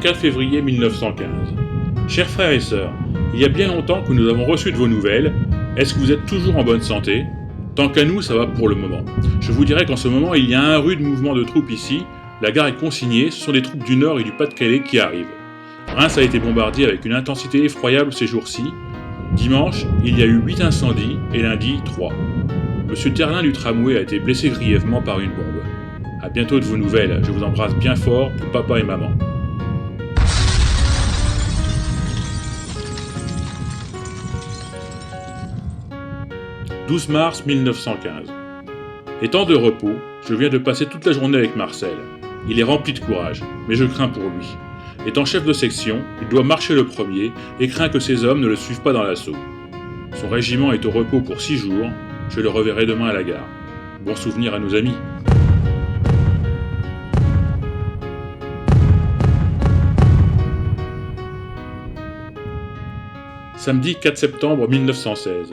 4 février 1915. Chers frères et sœurs, il y a bien longtemps que nous avons reçu de vos nouvelles. Est-ce que vous êtes toujours en bonne santé? Tant qu'à nous, ça va pour le moment. Je vous dirais qu'en ce moment, il y a un rude mouvement de troupes ici. La gare est consignée, ce sont des troupes du Nord et du Pas-de-Calais qui arrivent. Reims a été bombardé avec une intensité effroyable ces jours-ci. Dimanche, il y a eu 8 incendies et lundi, 3. Monsieur Terlin du tramway a été blessé grièvement par une bombe. A bientôt de vos nouvelles, je vous embrasse bien fort pour papa et maman. « 12 mars 1915. Étant de repos, je viens de passer toute la journée avec Marcel. Il est rempli de courage, mais je crains pour lui. Étant chef de section, il doit marcher le premier et craint que ses hommes ne le suivent pas dans l'assaut. Son régiment est au repos pour 6 jours, je le reverrai demain à la gare. Bon souvenir à nos amis. Samedi 4 septembre 1916.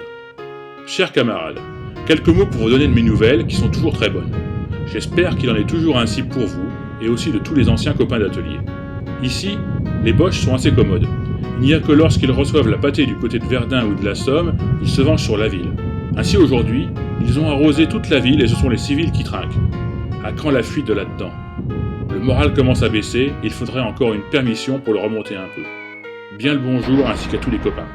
Chers camarades, quelques mots pour vous donner de mes nouvelles qui sont toujours très bonnes. J'espère qu'il en est toujours ainsi pour vous et aussi de tous les anciens copains d'atelier. Ici, les Boches sont assez commodes. Il n'y a que lorsqu'ils reçoivent la pâtée du côté de Verdun ou de la Somme, ils se vengent sur la ville. Ainsi aujourd'hui, ils ont arrosé toute la ville et ce sont les civils qui trinquent. À quand la fuite de là-dedans? Le moral commence à baisser, il faudrait encore une permission pour le remonter un peu. Bien le bonjour ainsi qu'à tous les copains.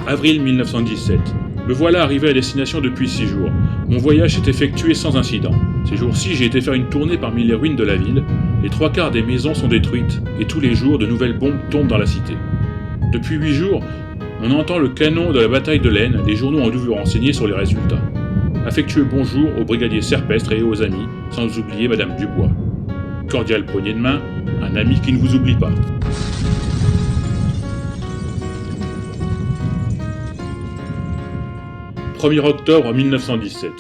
Avril 1917. Me voilà arrivé à destination depuis 6 jours. Mon voyage s'est effectué sans incident. Ces jours-ci, j'ai été faire une tournée parmi les ruines de la ville. Les 3/4 des maisons sont détruites, et tous les jours, de nouvelles bombes tombent dans la cité. Depuis 8 jours, on entend le canon de la bataille de l'Aisne, les journaux ont dû vous renseigner sur les résultats. Affectueux bonjour au brigadier Serpestre et aux amis, sans oublier Madame Dubois. Cordiale poignée de main, un ami qui ne vous oublie pas. « 1er octobre 1917.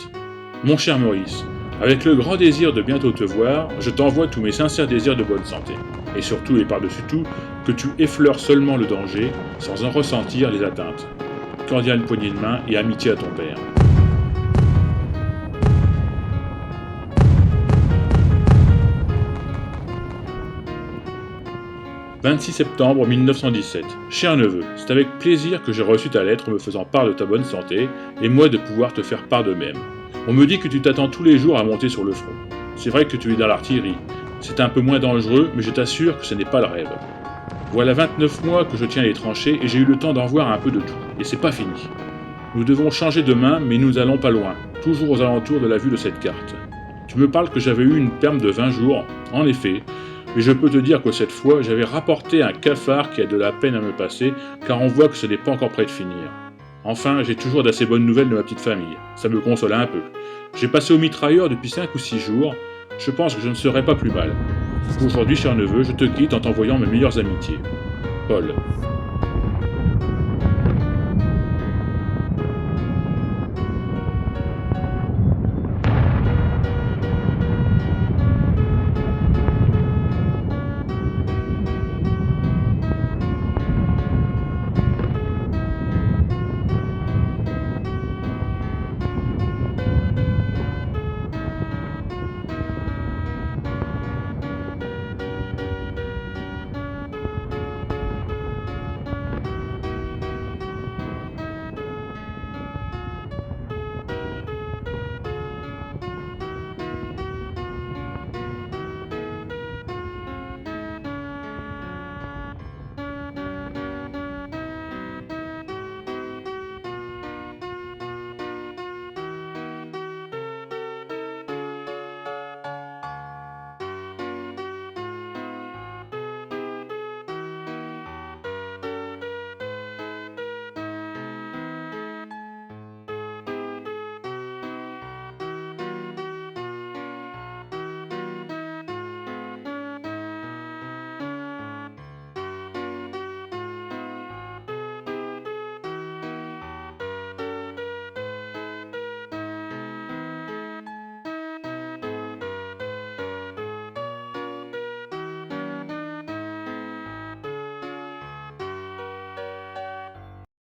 Mon cher Maurice, avec le grand désir de bientôt te voir, je t'envoie tous mes sincères désirs de bonne santé. Et surtout et par-dessus tout, que tu effleures seulement le danger, sans en ressentir les atteintes. Cordiale poignée de main et amitié à ton père. » 26 septembre 1917. Cher neveu, c'est avec plaisir que j'ai reçu ta lettre me faisant part de ta bonne santé, et moi de pouvoir te faire part de même. On me dit que tu t'attends tous les jours à monter sur le front. C'est vrai que tu es dans l'artillerie. C'est un peu moins dangereux, mais je t'assure que ce n'est pas le rêve. Voilà 29 mois que je tiens les tranchées et j'ai eu le temps d'en voir un peu de tout. Et c'est pas fini. Nous devons changer de main, mais nous allons pas loin, toujours aux alentours de la vue de cette carte. Tu me parles que j'avais eu une perme de 20 jours, en effet, mais je peux te dire que cette fois, j'avais rapporté un cafard qui a de la peine à me passer, car on voit que ce n'est pas encore près de finir. Enfin, j'ai toujours d'assez bonnes nouvelles de ma petite famille, ça me console un peu. J'ai passé au mitrailleur depuis 5 ou 6 jours, je pense que je ne serai pas plus mal. Aujourd'hui, cher neveu, je te quitte en t'envoyant mes meilleures amitiés. Paul.